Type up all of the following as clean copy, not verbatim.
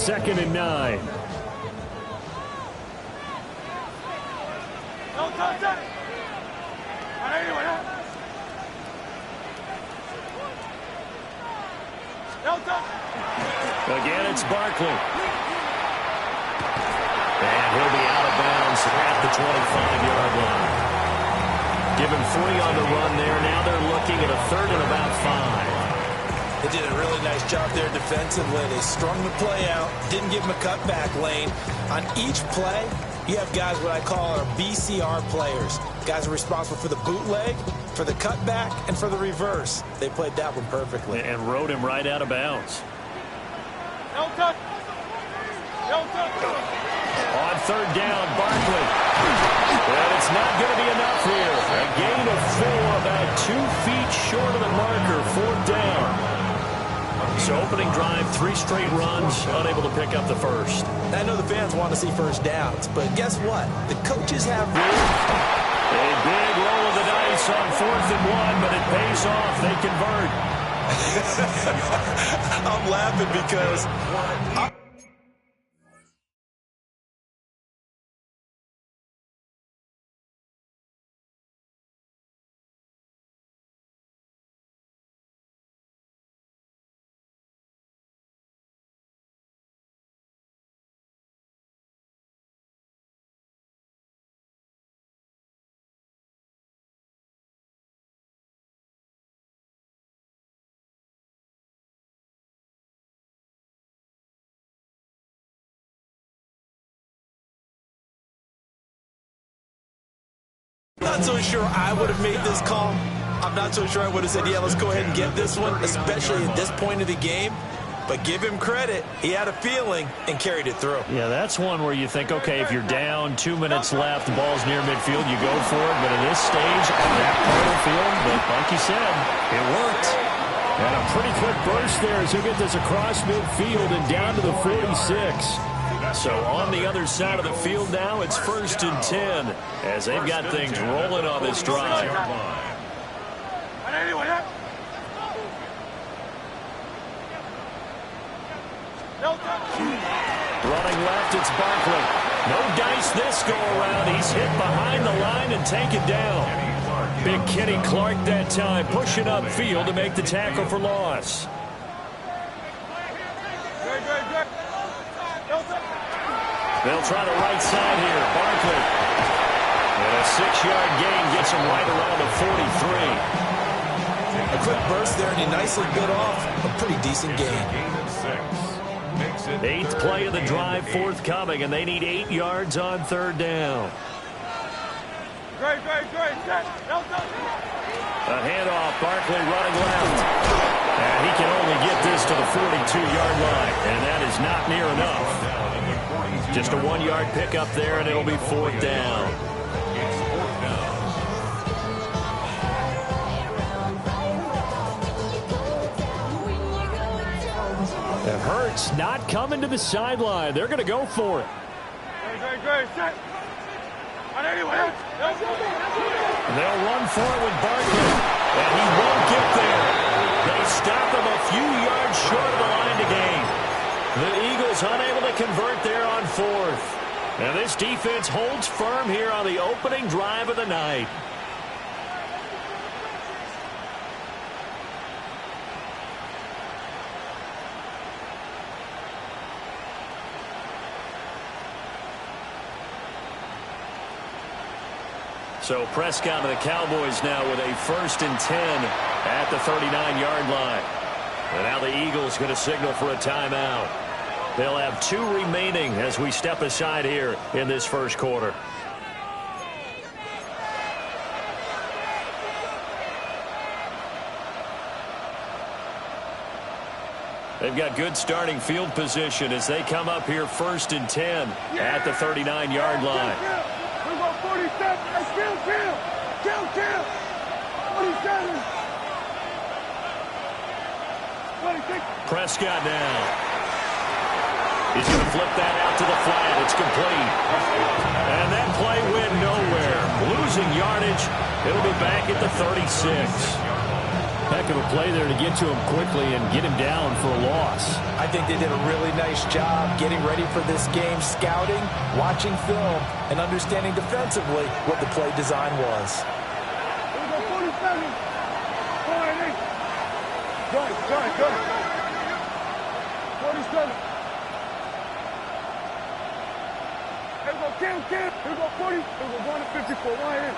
2nd and 9. Again, it's Barkley. And he'll be out of bounds at the 25-yard line. Give him 3 on the run there. Now they're looking at a 3rd and about 5. They did a really nice job there defensively. They strung the play out, didn't give him a cutback lane. On each play, you have guys what I call our BCR players. Guys are responsible for the bootleg, for the cutback, and for the reverse. They played that one perfectly. And rode him right out of bounds. On 3rd down, Barkley. But it's not going to be enough here. A gain of 4, about 2 feet short of the marker, 4th down. So opening drive, 3 straight runs, unable to pick up the first. I know the fans want to see first downs, but guess what? The coaches have rules. A big roll of the dice on 4th and 1, but it pays off. They convert. I'm laughing because I'm not so sure I would have made this call. I'm not so sure I would have said, yeah, let's go ahead and get this one, especially at this point of the game. But give him credit. He had a feeling and carried it through. Yeah, that's one where you think, okay, if you're down, 2 minutes left, the ball's near midfield, you go for it. But at this stage, on that part of the field, but like you said, it worked. And a pretty quick burst there as he'll get this across midfield and down to the 46. So on the other side of the field now, it's 1st and 10 as they've got things rolling on this drive. Running left, it's Barkley. No dice this go around. He's hit behind the line and taken down. Big Kenny Clark that time, pushing upfield to make the tackle for loss. They'll try the right side here. Barkley. And a 6-yard gain gets him right around the 43. A quick burst there, and he nicely bit off a pretty decent gain. 8th play of the drive forthcoming, and they need 8 yards on 3rd down. A handoff. Barkley running left. And he can only get this to the 42-yard line, and that is not near enough. Just a 1-yard pickup there, and it'll be 4th down. And Hurts not coming to the sideline. They're going to go for it. They'll run for it with Barkley, and he won't get there. They stop him a few yards short of the line to gain. The Eagles unable to convert there on 4th. And this defense holds firm here on the opening drive of the night. So Prescott and the Cowboys now with a 1st and 10 at the 39-yard line. And now the Eagles going to signal for a timeout. They'll have 2 remaining as we step aside here in this first quarter. They've got good starting field position as they come up here 1st and 10 at the 39-yard line. Prescott now. He's going to flip that out to the flat. It's complete. And that play went nowhere. Losing yardage. It'll be back at the 36. Heck of a play there to get to him quickly and get him down for a loss. I think they did a really nice job getting ready for this game, scouting, watching film, and understanding defensively what the play design was. Good. 47. Here we go, Cam. Here we go, 40. Here we go, going to 54. Wide in.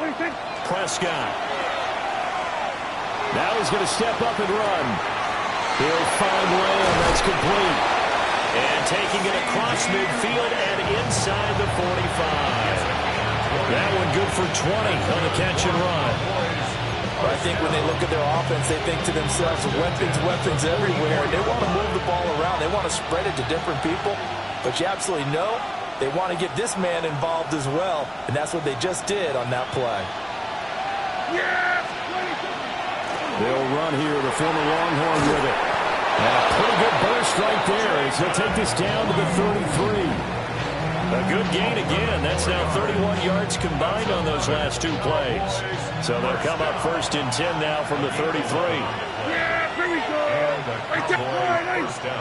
26. Prescott. Now he's going to step up and run. He'll find Lamb. That's complete. And taking it across midfield and inside the 45. That one good for 20 on the catch and run. I think when they look at their offense, they think to themselves, weapons everywhere. They want to move the ball around. They want to spread it to different people. But you absolutely know they want to get this man involved as well. And that's what they just did on that play. They'll run here, the former Longhorn with it. And a pretty good burst right there as he'll take this down to the 33. A good gain again. That's now 31 yards combined on those last two plays. So they'll come up 1st and 10 now from the 33. Yeah, here we go. Right there. Nice. Here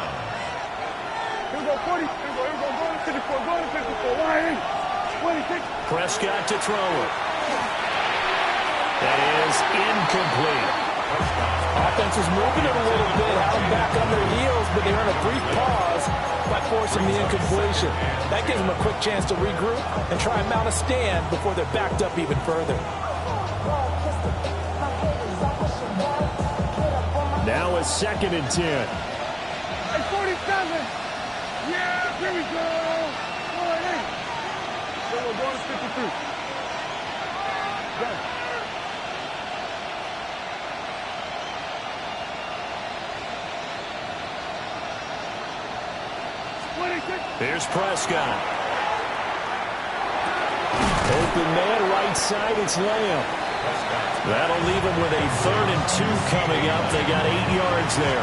we go, 40. Here we go, going to 54. Going to 54. Wide in. 26. Prescott to throw it. That is incomplete. Offense was moving it a little bit, had them back on their heels, but they earned a brief pause by forcing the incompletion. That gives them a quick chance to regroup and try and mount a stand before they're backed up even further. Now a 2nd and 10. Hey, 47. Yeah, here we go. Going in. So we're going to 53. Go. Here's Prescott. Open man, right side, it's Lamb. That'll leave him with a 3rd and 2 coming up. They got 8 yards there.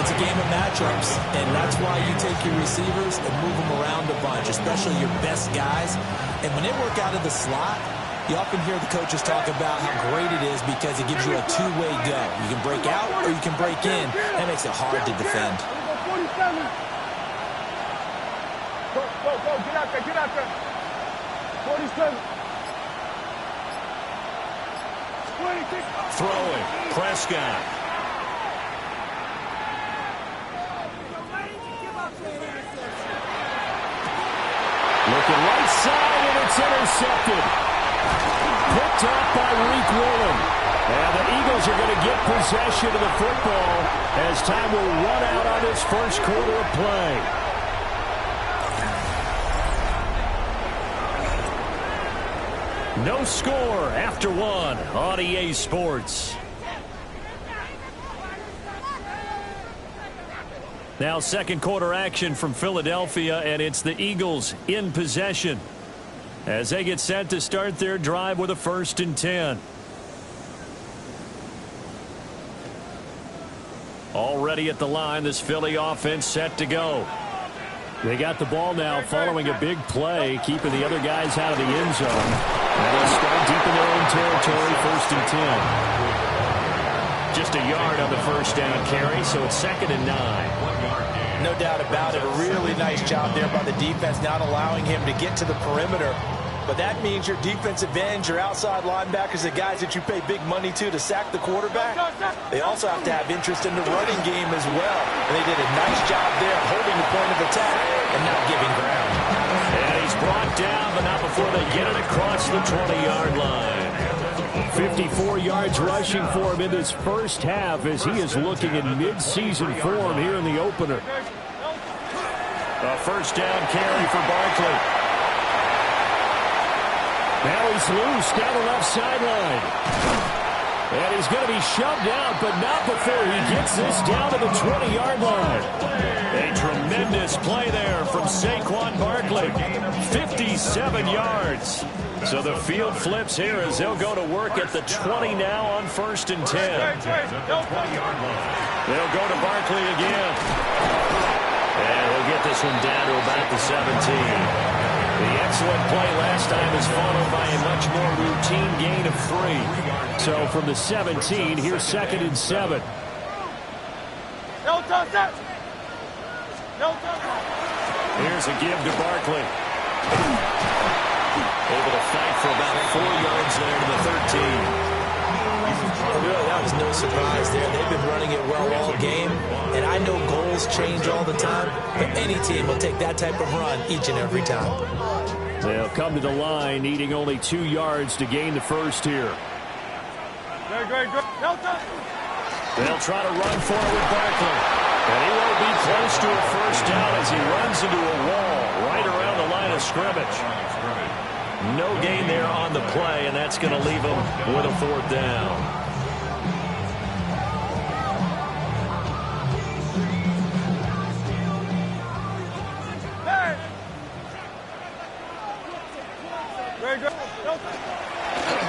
It's a game of matchups, and that's why you take your receivers and move them around a bunch, especially your best guys. And when they work out of the slot, you often hear the coaches talk about how great it is because it gives you a two-way go. You can break out or you can break in. That makes it hard to defend. Go, get out there. 47. 26. Throwing, Prescott. Looking right side, and it's intercepted. Picked up by Reek Woolen. And the Eagles are going to get possession of the football as time will run out on this first quarter of play. No score after 1 on EA Sports. Now 2nd quarter action from Philadelphia, and it's the Eagles in possession as they get set to start their drive with a 1st and 10. Already at the line, this Philly offense set to go. They got the ball now following a big play, keeping the other guys out of the end zone. And they'll start deep in their own territory, 1st and 10. Just a yard on the first down carry, so it's 2nd and 9. No doubt about it. A really nice job there by the defense, not allowing him to get to the perimeter. But that means your defensive ends, your outside linebackers, the guys that you pay big money to sack the quarterback, they also have to have interest in the running game as well. And they did a nice job there holding the point of attack and not giving ground. And he's brought down, but not before they get it across the 20-yard line. 54 yards rushing for him in this first half as he is looking in mid-season form here in the opener. A first down carry for Barkley. Now he's loose down the left sideline. And he's going to be shoved out, but not before he gets this down to the 20-yard line. A tremendous play there from Saquon Barkley. 57 yards. So the field flips here as they'll go to work at the 20 now on 1st and 10. They'll go to Barkley again. And he'll get this one down to about the 17. The excellent play last time is followed by a much more routine gain of 3. So from the 17, here's 2nd and 7. No touch that. No touch. Here's a give to Barkley. Able to fight for about 4 yards there to the 13. Really, that was no surprise there. They've been running it well all game, and I know goals change all the time, but any team will take that type of run each and every time. They'll come to the line, needing only 2 yards to gain the first here. Good. No touch. They'll try to run forward Barkley. And he won't be close to a first down as he runs into a wall right around the line of scrimmage. No gain there on the play, and that's going to leave him with a 4th down. Hey. Very good. No.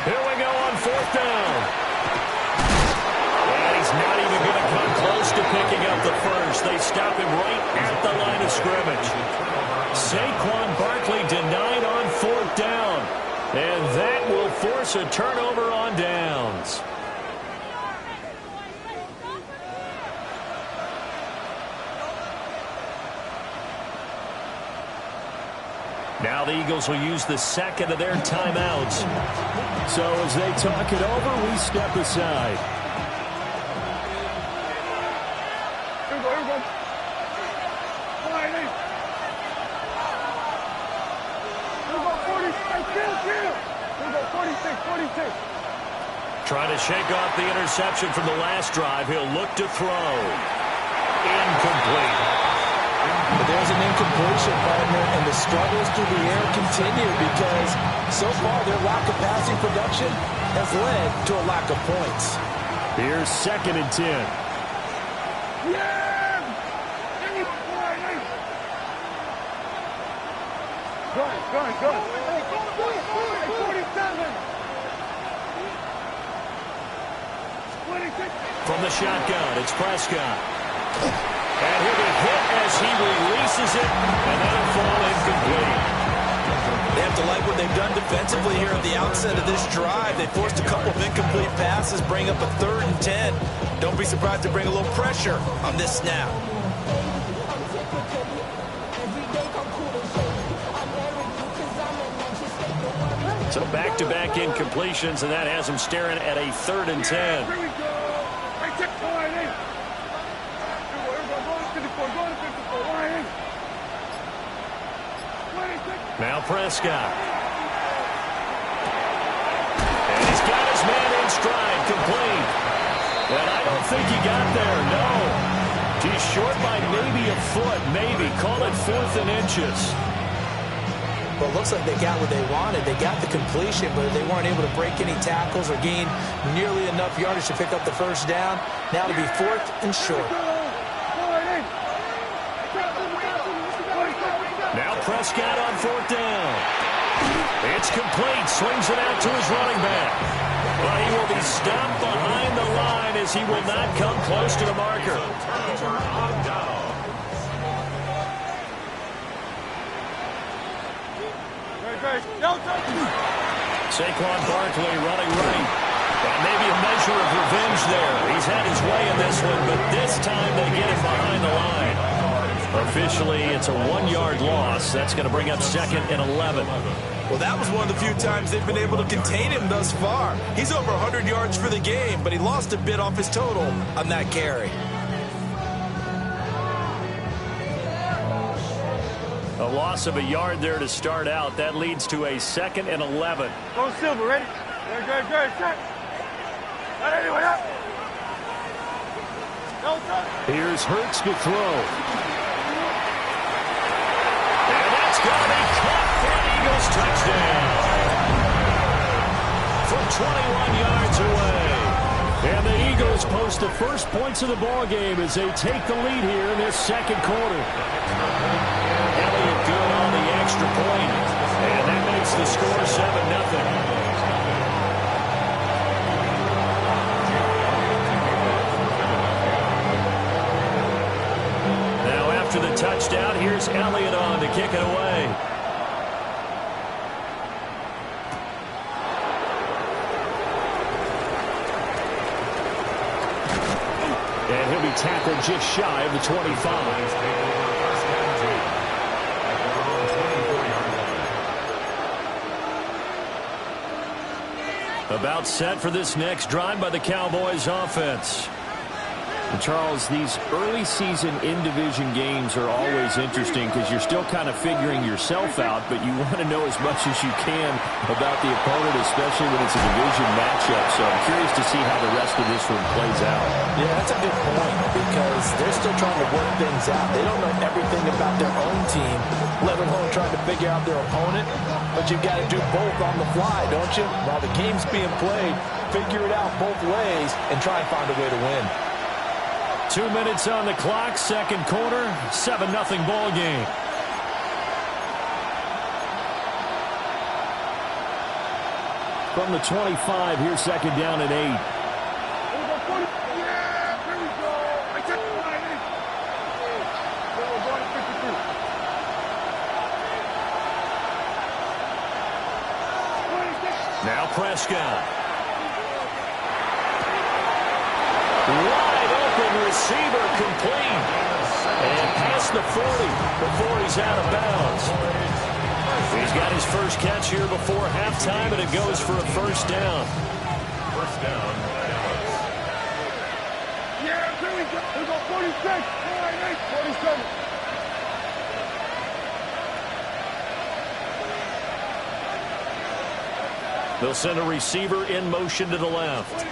Here we go on 4th down. And he's not even going to come close to picking up the first. They stop him right at the line of scrimmage. Saquon Barkley denied on 4th down. And that will force a turnover on downs. Now the Eagles will use the 2nd of their timeouts. So as they talk it over, we step aside. Here we go. Come on, Nate. Here we go, 40. Hey, kill. Here we go, 46. Trying to shake off the interception from the last drive. He'll look to throw. Incomplete. But there's an incompletion, partner, and the struggles through the air continue because so far their lack of passing production has led to a lack of points. Here's 2nd and 10. Yeah! Good. Hey, 47. 26. From the shotgun, it's Prescott. And he'll be hit as he releases it, and that'll fall incomplete. They have to like what they've done defensively here at the outset of this drive. They forced a couple of incomplete passes, bring up a 3rd and 10. Don't be surprised to bring a little pressure on this snap. So back-to-back incompletions, and that has him staring at a 3rd and 10. Here we go. Hey, check the line, Nate. Here we go. Go to 54. Line, Nate. 26. Now Prescott. And he's got his man in stride, complete. And I don't think he got there, no. He's short by maybe a foot, maybe. Call it 4th and inches. Well, it looks like they got what they wanted. They got the completion, but they weren't able to break any tackles or gain nearly enough yardage to pick up the first down. Now to be 4th and short. Now Prescott on 4th down. It's complete. Swings it out to his running back. But he will be stopped behind the line as he will not come close to the marker. Saquon Barkley running right. And maybe a measure of revenge there. He's had his way in this one, but this time they get him behind the line. Officially, it's a 1-yard loss. That's going to bring up 2nd and 11. Well, that was one of the few times they've been able to contain him thus far. He's over 100 yards for the game, but he lost a bit off his total on that carry. A loss of a yard there to start out. That leads to a 2nd and 11. Go Silver, ready? Good. Set. Not anyone up. No touch. Here's Hurts to throw. And that's going to be caught for an Eagles touchdown. From 21 yards away. And the Eagles post the first points of the ball game as they take the lead here in this 2nd quarter. Elliott good on the extra point. And that makes the score 7-0. After the touchdown, here's Elliott on to kick it away. And he'll be tackled just shy of the 25. About set for this next drive by the Cowboys offense. And Charles, these early season in-division games are always interesting because you're still kind of figuring yourself out, but you want to know as much as you can about the opponent, especially when it's a division matchup. So I'm curious to see how the rest of this one plays out. Yeah, that's a good point because they're still trying to work things out. They don't know everything about their own team, let alone trying to figure out their opponent. But you've got to do both on the fly, don't you? While the game's being played, figure it out both ways and try and find a way to win. 2 minutes on the clock, second quarter, 7-0 ball game. From the 25, here's second down and 8. Yeah, here we go. I took the line. We're going to 52. Now Prescott. Wide open receiver complete. And past the 40 before he's out of bounds. He's got his first catch here before halftime, and it goes for a first down. First down. Yeah, here we go. We go 46. 47. They'll send a receiver in motion to the left.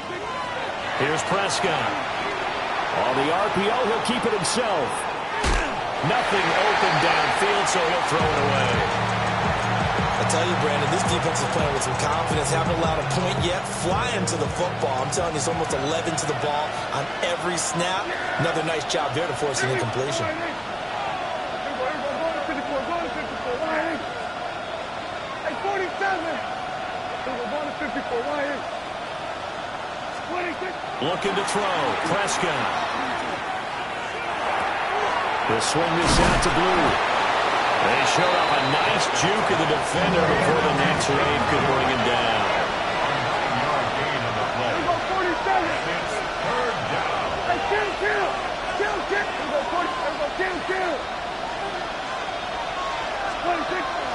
Here's Prescott. On the RPO, he'll keep it himself. Nothing open downfield, so he'll throw it away. I tell you, Brandon, this defense is playing with some confidence. Haven't allowed a point yet. Flying to the football. I'm telling you, it's almost 11 to the ball on every snap. Another nice job there to force an incompletion. Looking to throw. Prescott. He'll swing this out to Blue. They showed up a nice juke of the defender before the next wave could bring him down.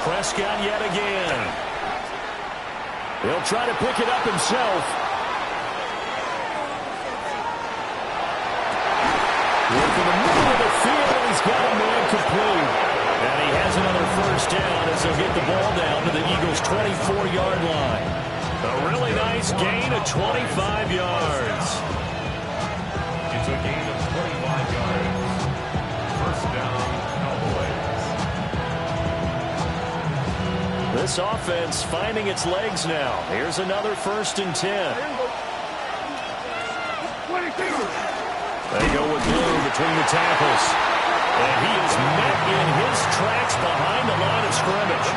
Prescott yet again. He'll try to pick it up himself. Working the middle of the field, and he's got a man complete. And he has another first down as they'll get the ball down to the Eagles' 24-yard line. A really nice gain of 25 yards. It's a gain of 25 yards. First down, Cowboys. This offense finding its legs now. Here's another 1st and 10. They go with Blue between the tackles. And he is met in his tracks behind the line of scrimmage.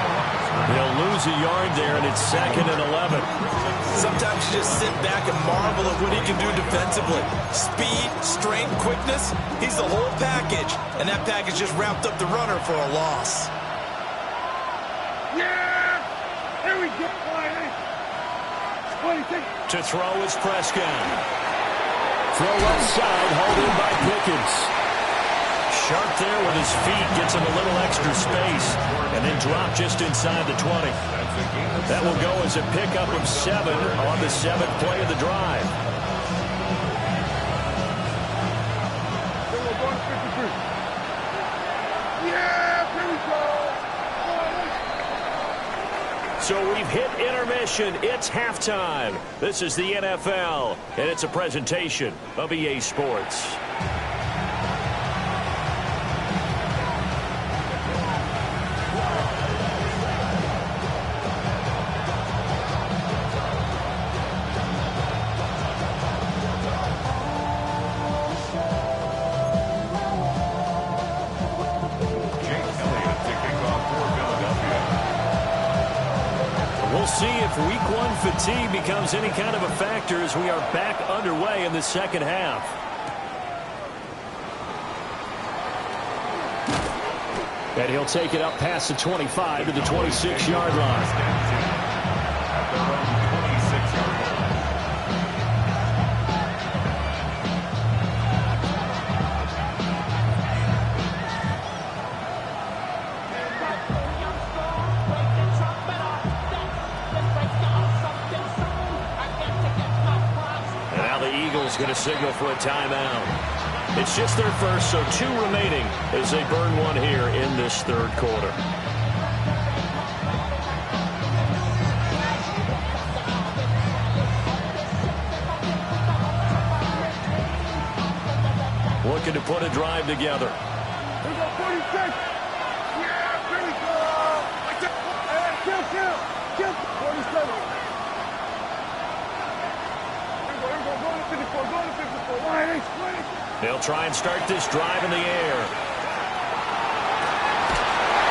They'll lose a yard there, and it's 2nd and 11. Sometimes you just sit back and marvel at what he can do defensively. Speed, strength, quickness. He's the whole package. And that package just wrapped up the runner for a loss. Yeah! Here we go. To throw is Prescott. Throw left side, hauled in by Pickens. Sharp there with his feet, gets him a little extra space, and then drop just inside the 20. That will go as a pickup of 7 on the 7th play of the drive. Yeah, here we go. So we've hit intermission. It's halftime. This is the NFL, and it's a presentation of EA Sports. We'll see if week 1 fatigue becomes any kind of a factor as we are back underway in the second half. And he'll take it up past the 25 to the 26-yard line. to signal for a timeout. It's just their first, so 2 remaining as they burn one here in this third quarter. Looking to put a drive together. Here we go, 46. Yeah, here we go. Kill. 47. Here we go, go to 54, go to 54. Line, H, 20. They'll try and start this drive in the air.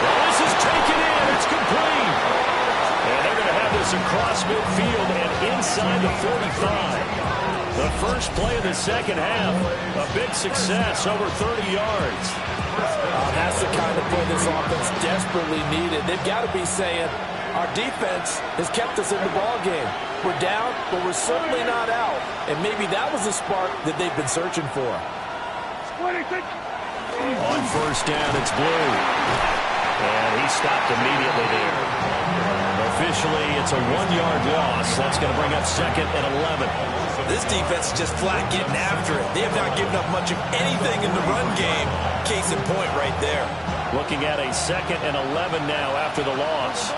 Well, this is taken in. It's complete. And they're going to have this across midfield and inside the 45. The first play of the second half, a big success, over 30 yards. That's the kind of play this offense desperately needed. They've got to be saying, our defense has kept us in the ball game. We're down, but we're certainly not out. And maybe that was the spark that they've been searching for. On first down, it's Blue. And he stopped immediately there. Officially, it's a 1-yard loss. That's going to bring up 2nd and 11. This defense is just flat getting after it. They have not given up much of anything in the run game. Case in point right there. Looking at a 2nd and 11 now after the loss.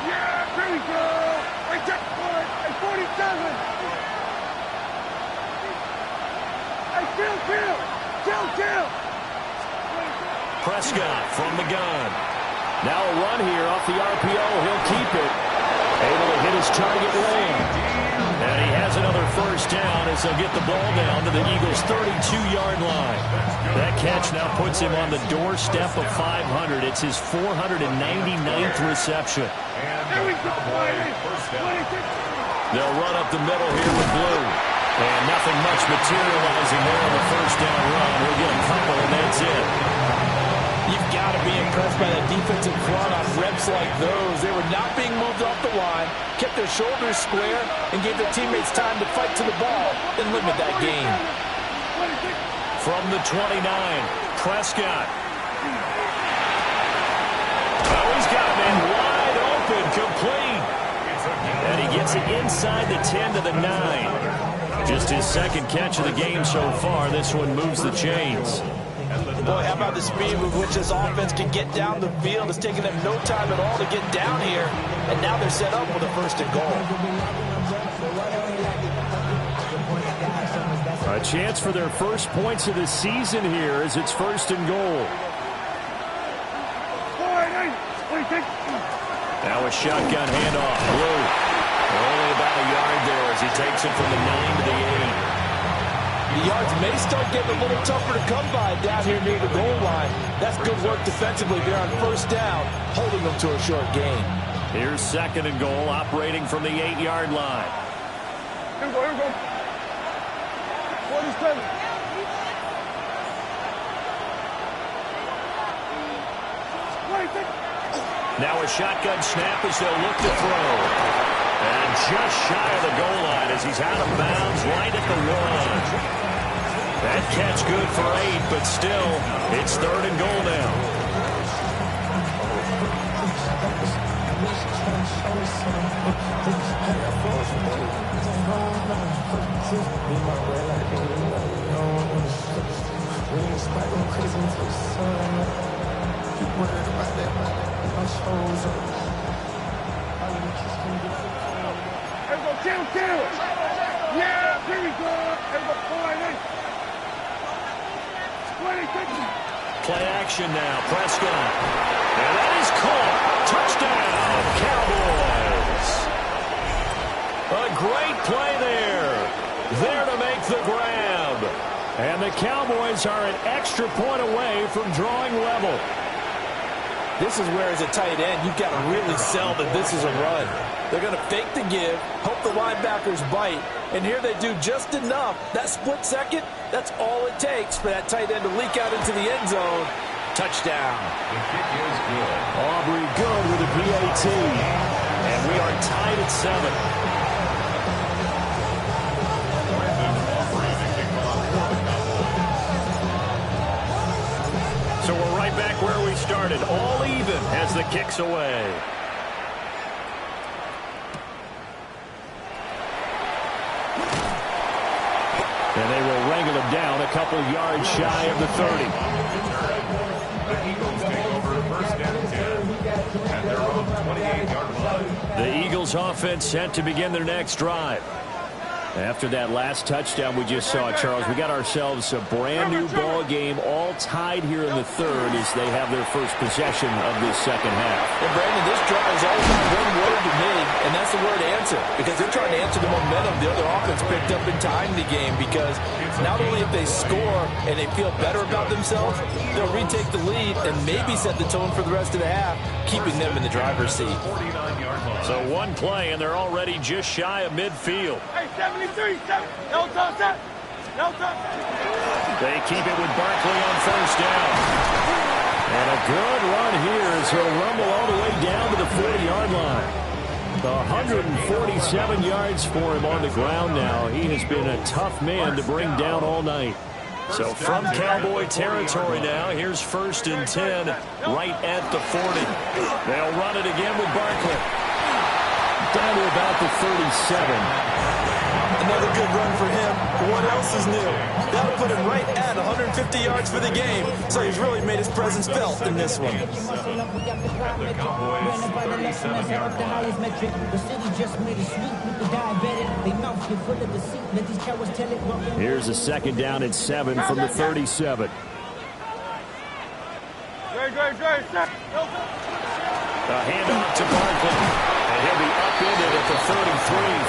Yeah, here we go. I check 47. I kill. Prescott from the gun. Now a run here off the RPO. He'll keep it. Able to hit his target lane. And he has another first down as they'll get the ball down to the Eagles' 32-yard line. That catch now puts him on the doorstep of 500. It's his 499th reception. Here we go, 26. They'll run up the middle here with Blue. And nothing much materializing there on the first down run. He'll get a couple, and that's it. You've got to be impressed by that defensive front on reps like those. They were not being moved off the line, kept their shoulders square, and gave their teammates time to fight to the ball and limit that gain. From the 29, Prescott. Oh, he's got him in wide open, complete. And he gets it inside the 10 to the 9. Just his 2nd catch of the game so far. This one moves the chains. Boy, how about the speed with which this offense can get down the field? It's taken them no time at all to get down here, and now they're set up with a 1st and goal. A chance for their first points of the season here as it's 1st and goal. Now a shotgun handoff. Blue. Only about a yard there as he takes it from the 9 to the 8. The yards may start getting a little tougher to come by down here near the goal line. That's good work defensively there on first down, holding them to a short gain. Here's 2nd and goal, operating from the 8-yard line. Here we go. 47. Now a shotgun snap as they'll look to throw. And just shy of the goal line as he's out of bounds right at the 1. That catch good for 8, but still, it's 3rd and goal now. Kill. Yeah, here we go. Here we go, 26. Play action now, Prescott. And that is caught. Touchdown, Cowboys. A great play there. There to make the grab. And the Cowboys are an extra point away from drawing level. This is where, as a tight end, you've got to really sell that this is a run. They're going to fake the give, hope the linebackers bite, and here they do just enough. That split second, that's all it takes for that tight end to leak out into the end zone. Touchdown. The kick is good. Aubrey good with a PAT. And we are tied at 7. So we're right back where we started, all even as the kick's away. And settle him down a couple yards shy of the 30. The Eagles take over first down and 10 at their own 28-yard line. The Eagles offense set to begin their next drive. After that last touchdown we just saw, Charles, we got ourselves a brand-new ball game, all tied here in the third as they have their first possession of this second half. And, Brandon, this drive is all about one word to me, and that's the word answer, because they're trying to answer the momentum the other offense picked up in tying the game, because not only if they score and they feel better about themselves, they'll retake the lead and maybe set the tone for the rest of the half, keeping them in the driver's seat. So one play, and they're already just shy of midfield. Hey, 73, no touch that. No touch. They keep it with Barkley on first down. And a good run here as he'll rumble all the way down to the 40-yard line. 147 yards for him on the ground now. He has been a tough man to bring down all night. So from Cowboy territory now, here's 1st and 10 right at the 40. They'll run it again with Barkley. Down to about the 37. Another good run for him. What else is new? That'll put him right at 150 yards for the game. So he's really made his presence felt in this one. The Cowboys 37-yard line. Here's a second down and 7 from the 37. Great. A handoff to Barkley. And he'll be upended at the 33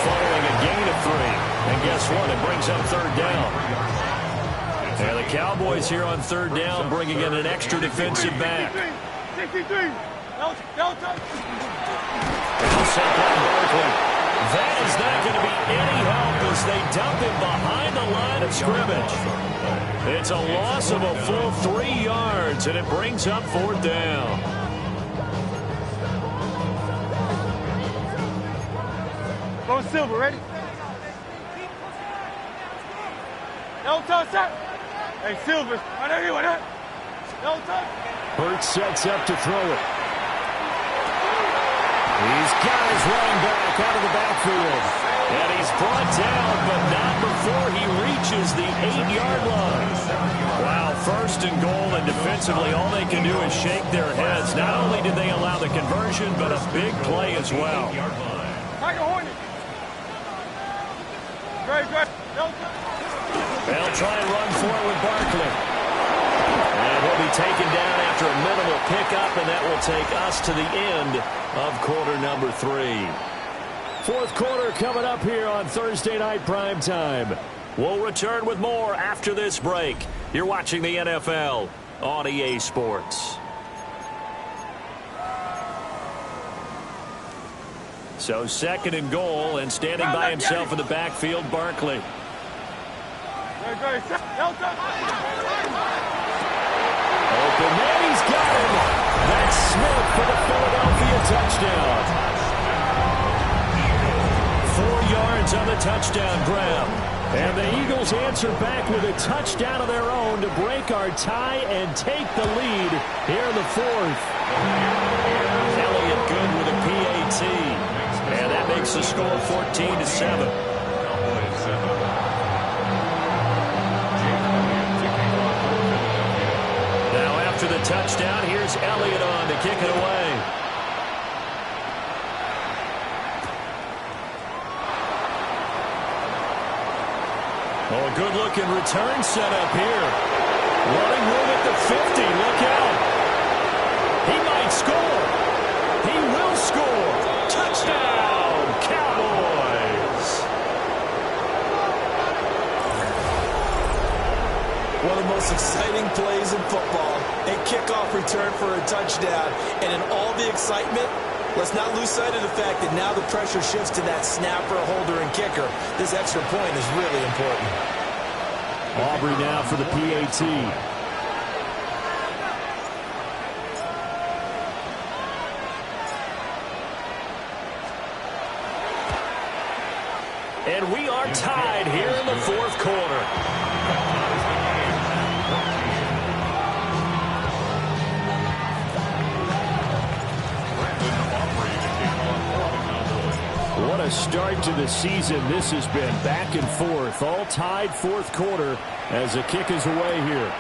following a gain of 3. And guess what? It brings up third down. And the Cowboys here on third down bringing in an extra defensive back. 63. No touch. They'll set down Barkley. That is not going to be any help as they dump him behind the line of scrimmage. It's a loss of a full 3 yards, and it brings up fourth down. Go Silver, ready? No touch that. Hey, Silver, on anyone, huh? No touch. Hurts sets up to throw it. He's got his running back out of the backfield. And he's brought down, but not before he reaches the 8-yard line. Wow, 1st and goal, and defensively all they can do is shake their heads. Not only did they allow the conversion, but a big play as well. Tiger Hornet. Great. No touch. They'll try and run for it with Barkley. And he'll be taken down after a minimal pickup, and that will take us to the end of quarter number 3. Fourth quarter coming up here on Thursday Night Prime Time. We'll return with more after this break. You're watching the NFL on EA Sports. So 2nd and goal, and standing by himself in the backfield, Barkley. Great. No touch. Open man, he's got him. That's Smith for the Philadelphia touchdown. 4 yards on the touchdown grab. And the Eagles answer back with a touchdown of their own to break our tie and take the lead here in the 4th. Elliott good with a PAT. And that makes the score 14-7. Now after the touchdown, here's Elliott on to kick it away. Oh, a good-looking return set up here. Running room at the 50. Look out. He might score. He will score. Touchdown, Cowboys. One of the most exciting plays in football. A kickoff return for a touchdown. And in all the excitement, let's not lose sight of the fact that now the pressure shifts to that snapper, holder, and kicker. This extra point is really important. Aubrey now for the PAT. And we are tied here in the 4th quarter. What a start to the season this has been. Back and forth, all tied 4th quarter. as the kick is away here.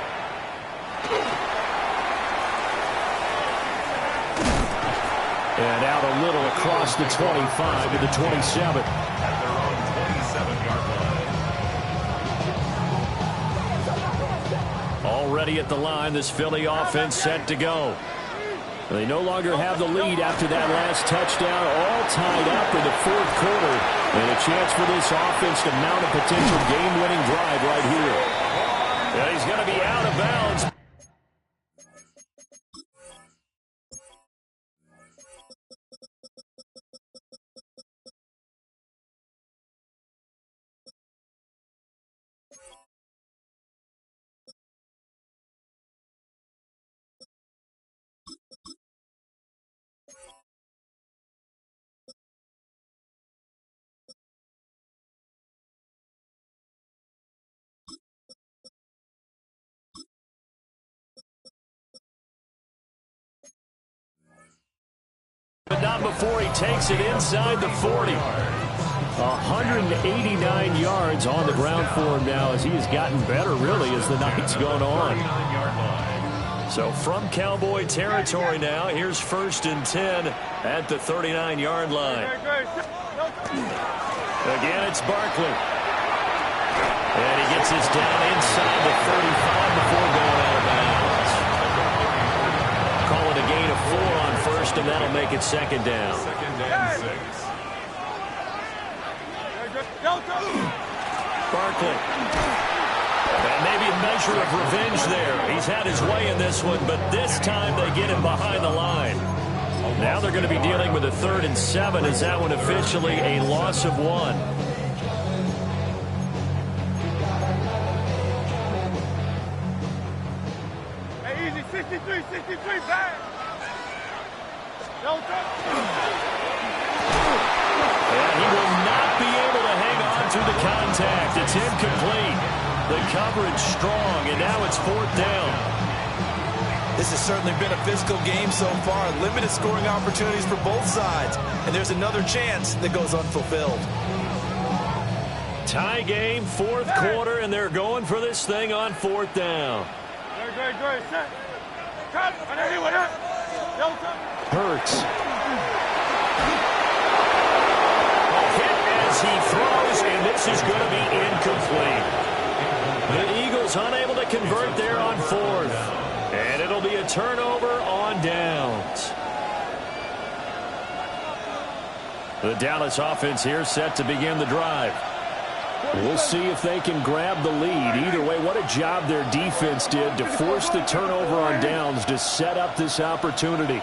And out a little across the 25 to the 27. At their own 27-yard line. Already at the line, this Philly offense set to go. They no longer have the lead after that last touchdown, all tied up in the fourth quarter. And a chance for this offense to mount a potential game-winning drive right here. Yeah, he's going to be out of bounds. But not before he takes it inside the 40. 189 yards on the ground for him now as he has gotten better, really, as the night's gone on. So from Cowboy territory now, here's 1st and 10 at the 39-yard line. Again, it's Barkley. And he gets this down inside the 35 before going out of bounds. Call it a gain of 4 on 1st, and that'll make it 2nd down. 2nd and 6. Barkley. And maybe a measure of revenge there. He's had his way in this one, but this time they get him behind the line. Now they're going to be dealing with a 3rd and 7. Is that one officially a loss of 1? Hey, easy, 63, back. And he will not be able to hang on to the contact. It's incomplete. The coverage strong, and now it's 4th down. This has certainly been a physical game so far. Limited scoring opportunities for both sides. And there's another chance that goes unfulfilled. Tie game, 4th quarter, and they're going for this thing on 4th down. Great. Set. Cut. Hurts. Hit as he throws, and this is going to be incomplete. The Eagles unable to convert there on 4th. And it'll be a turnover on downs. The Dallas offense here set to begin the drive. We'll see if they can grab the lead. Either way, what a job their defense did to force the turnover on downs to set up this opportunity.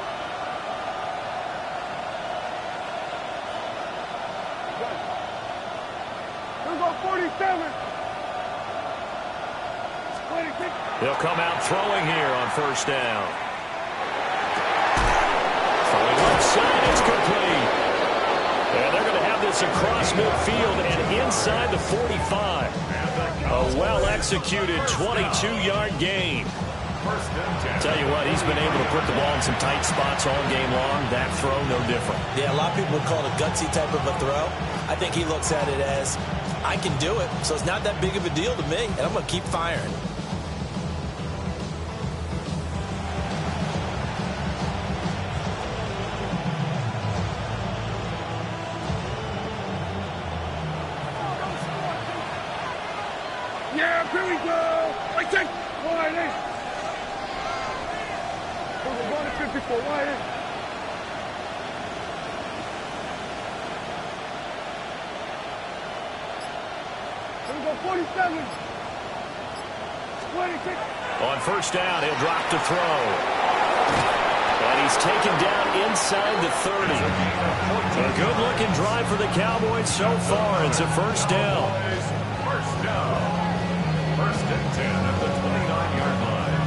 Here we go, 47. They'll come out throwing here on 1st down. Throwing left side, it's complete. And they're going to have this across midfield and inside the 45. A well-executed 22-yard gain. Tell you what, he's been able to put the ball in some tight spots all game long. That throw, no different. Yeah, a lot of people would call it a gutsy type of a throw. I think he looks at it as, I can do it, so it's not that big of a deal to me, and I'm going to keep firing. Yeah, here we go. Right check. Wide in. We're going to 54. Wide in. Here we go. 47. 26. On 1st down, he'll drop to throw. And he's taken down inside the 30. A good-looking drive for the Cowboys so far. It's a 1st down. 1st down. 1st and 10 at the 29-yard line.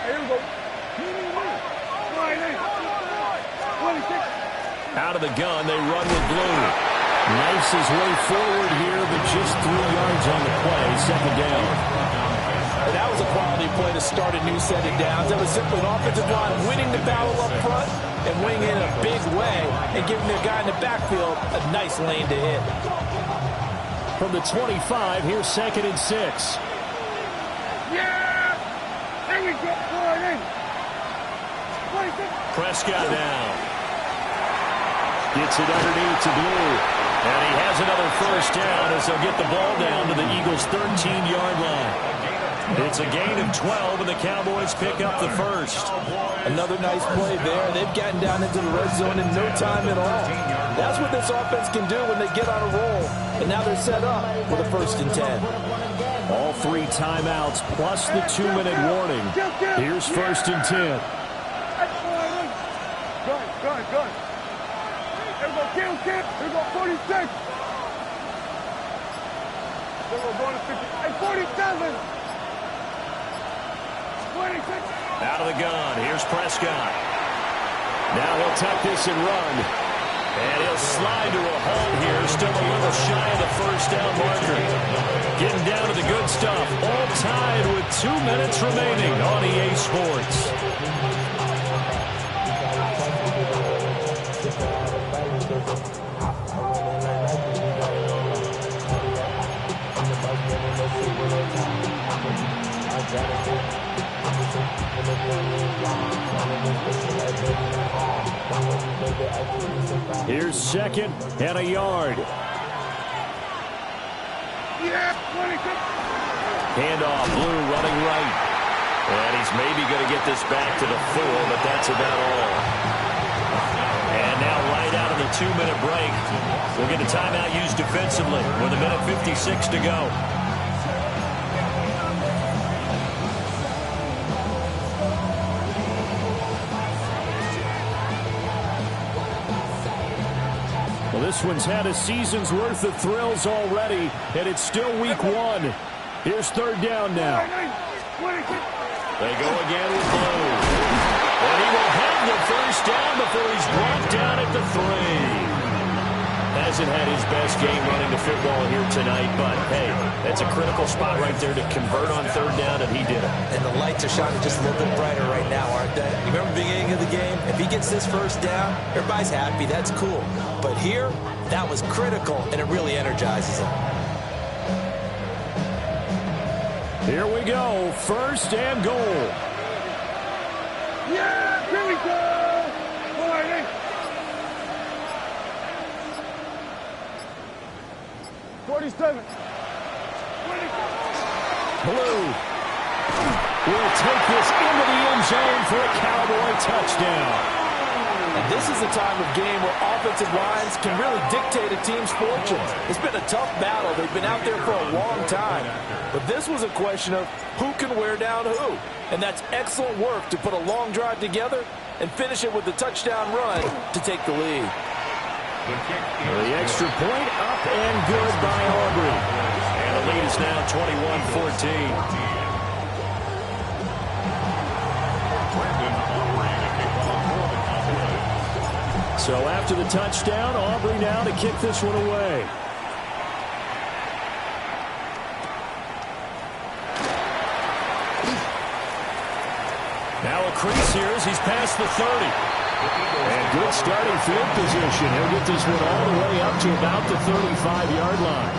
Here we go. Out of the gun, they run with blue. Knifes his way forward here, but just 3 yards on the play. Second down. And that was a quality play to start a new set of downs. That was simply an offensive line winning the battle up front and winning in a big way and giving their guy in the backfield a nice lane to hit. From the 25, here's 2nd and 6. Yeah! There we go. Prescott now. Gets it underneath to Blue. And he has another first down as they'll get the ball down to the Eagles' 13-yard line. It's a gain of 12, and the Cowboys pick up the first. Another nice play there. They've gotten down into the red zone in no time at all. That's what this offense can do when they get on a roll. And now they're set up with a 1st and 10. All 3 timeouts plus the 2-minute warning. Here's 1st and 10. Good. Here we go, Kim. Here we go, 46. Here we go, going to 50. Hey, 47. 26. Out of the gun. Here's Prescott. Now he'll tuck this and run. And he'll slide to a halt here. Still a little shy of the first down marker. Getting down to the good stuff. All tied with 2 minutes remaining on EA Sports. Here's 2nd and a yard. Yeah, 26. Handoff, Blue running right. And he's maybe going to get this back to the 4, but that's about all. And now right out of the 2-minute break, we'll get a timeout used defensively with 1:56 to go. Well, this one's had a season's worth of thrills already, and it's still week 1. Here's 3rd down now. They go again with Blue. And he will have the first down before he's brought down at the 3. Hasn't had his best game running the football here tonight, but hey, that's a critical spot right there to convert on 3rd down, and he did it. And the lights are shining just a little bit brighter right now, aren't they? You remember the beginning of the game? If he gets this first down, everybody's happy. That's cool. But here, that was critical, and it really energizes him. Here we go. 1st and goal. Yeah, here we go. 47. Blue will take this into the end zone for a Cowboy touchdown. And this is a time of game where offensive lines can really dictate a team's fortunes. It's been a tough battle. They've been out there for a long time. But this was a question of who can wear down who. And that's excellent work to put a long drive together and finish it with the touchdown run to take the lead. The extra point up and good by Aubrey. And the lead is now 21-14. So after the touchdown, Aubrey now to kick this one away. Now a crease here as he's past the 30. And good starting field position. He'll get this one all the way up to about the 35-yard line.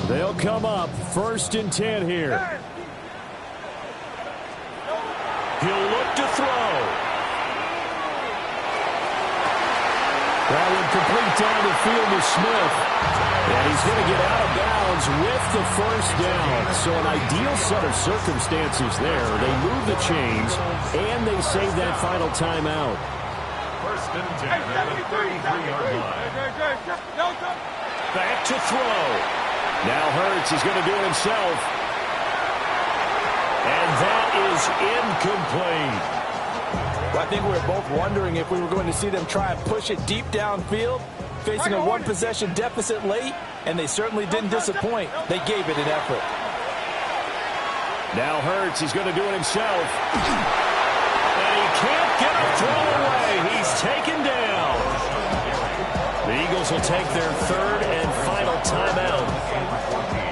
They'll come up 1st and 10 here. He'll look to throw. That one complete down the field to Smith. And he's going to get out of bounds with the first down. So an ideal set of circumstances there. They move the chains, and they save that final timeout. 1st and 10 at the 33-yard line. Back to throw. Now Hurts is going to do it himself. And that is incomplete. Well, I think we were both wondering if we were going to see them try and push it deep downfield. facing a one-possession deficit late, and they certainly didn't disappoint. They gave it an effort. Now Hurts, he's going to do it himself. And he can't get a throw away. He's taken down. The Eagles will take their third and final timeout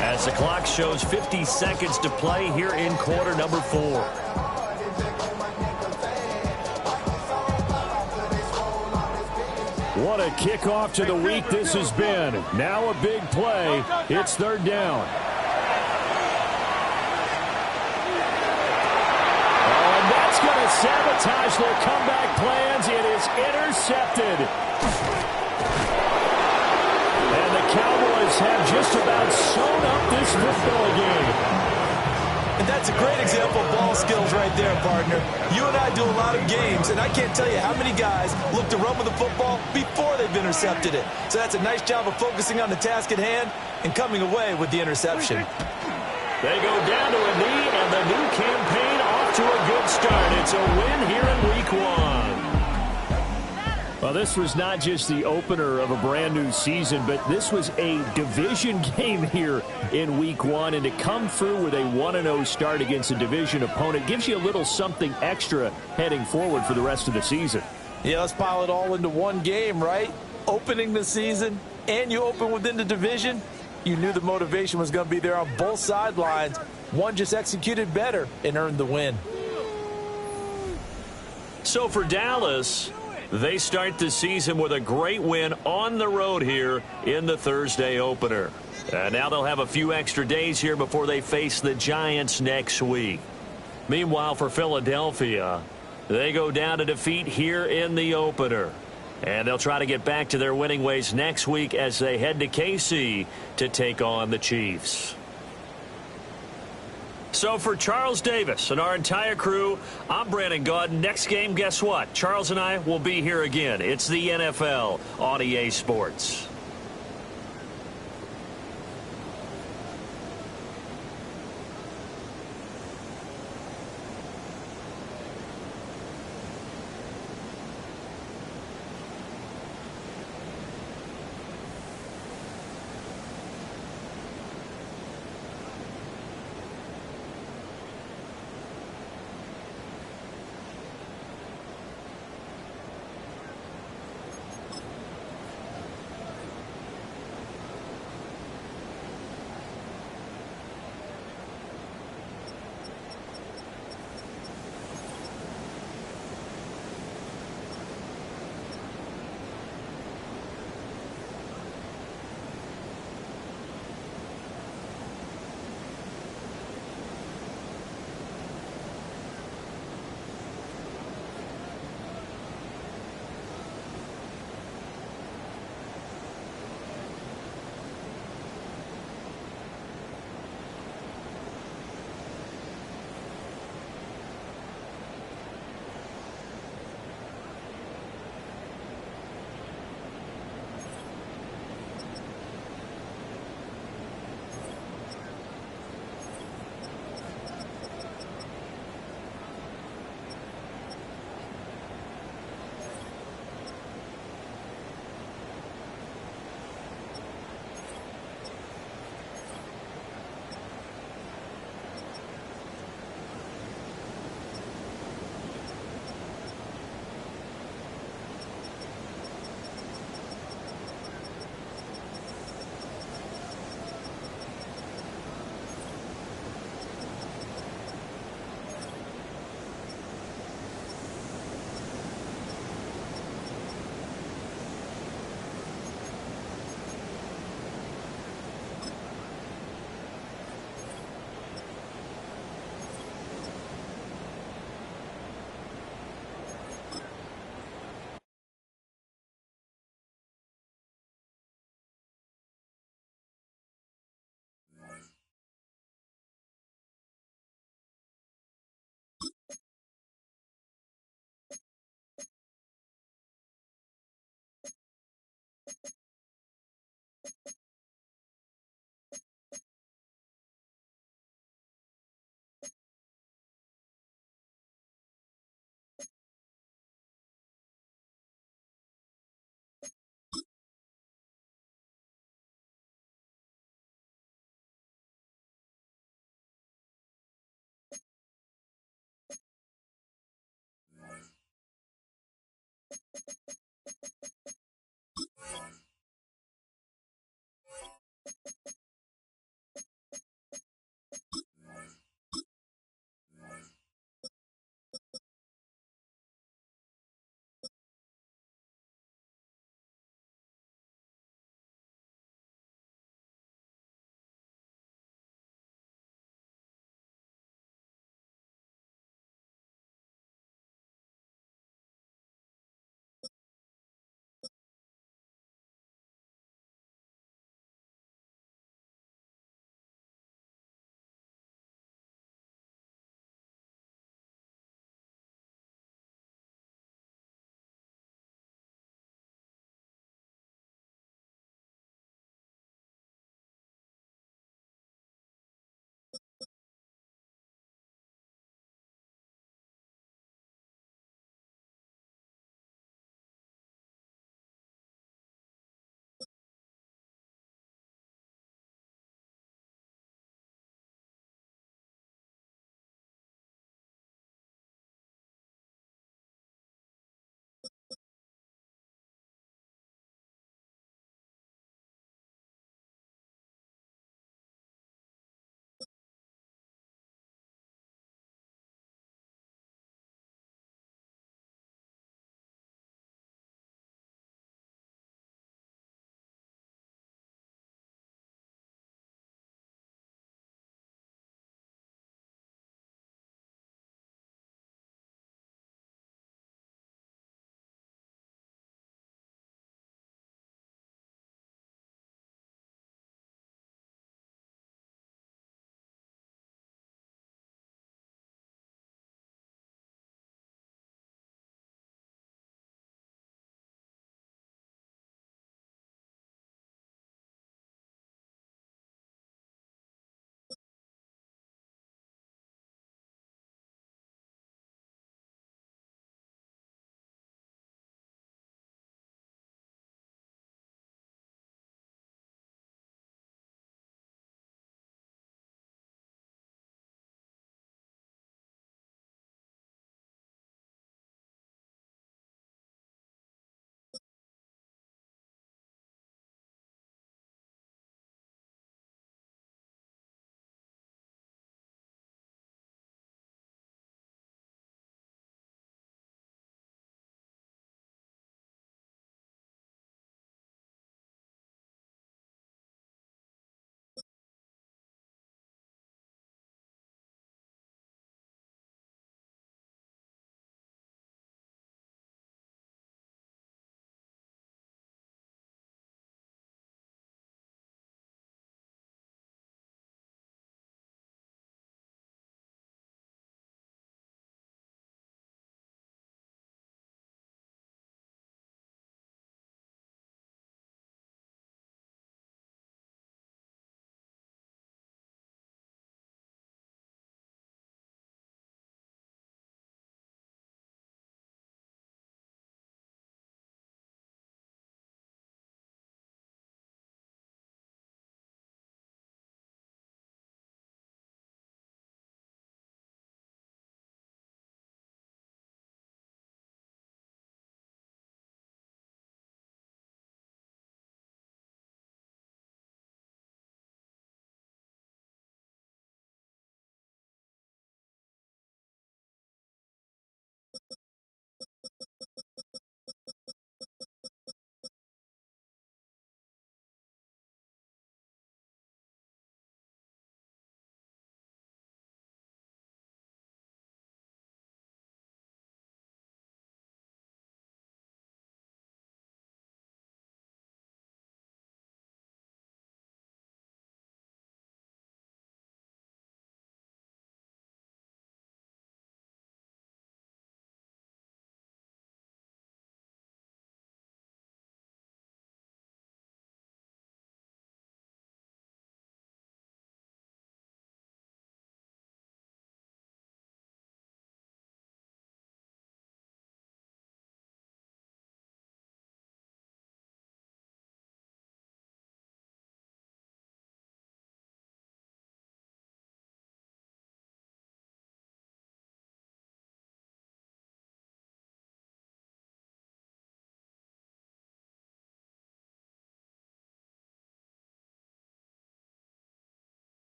as the clock shows 50 seconds to play here in quarter number 4. What a kickoff to the week this has been. Now a big play. It's third down. Oh, and that's going to sabotage their comeback plans. It is intercepted. And the Cowboys have just about sewn up this football game. And that's a great example of ball skills right there, partner. You and I do a lot of games, and I can't tell you how many guys look to run with the football before they've intercepted it. So that's a nice job of focusing on the task at hand and coming away with the interception. They go down to a knee, and the new campaign off to a good start. It's a win here in Week 1. Well, this was not just the opener of a brand new season, but this was a division game here in Week 1. And to come through with a 1-0 start against a division opponent gives you a little something extra heading forward for the rest of the season. Yeah, let's pile it all into one game, right? Opening the season, and you open within the division. You knew the motivation was going to be there on both sidelines. One just executed better and earned the win. So for Dallas, they start the season with a great win on the road here in the Thursday opener. And now they'll have a few extra days here before they face the Giants next week. Meanwhile, for Philadelphia, they go down to defeat here in the opener. And they'll try to get back to their winning ways next week as they head to KC to take on the Chiefs. So for Charles Davis and our entire crew, I'm Brandon Gaudin. Next game, guess what? Charles and I will be here again. It's the NFL on EA Sports.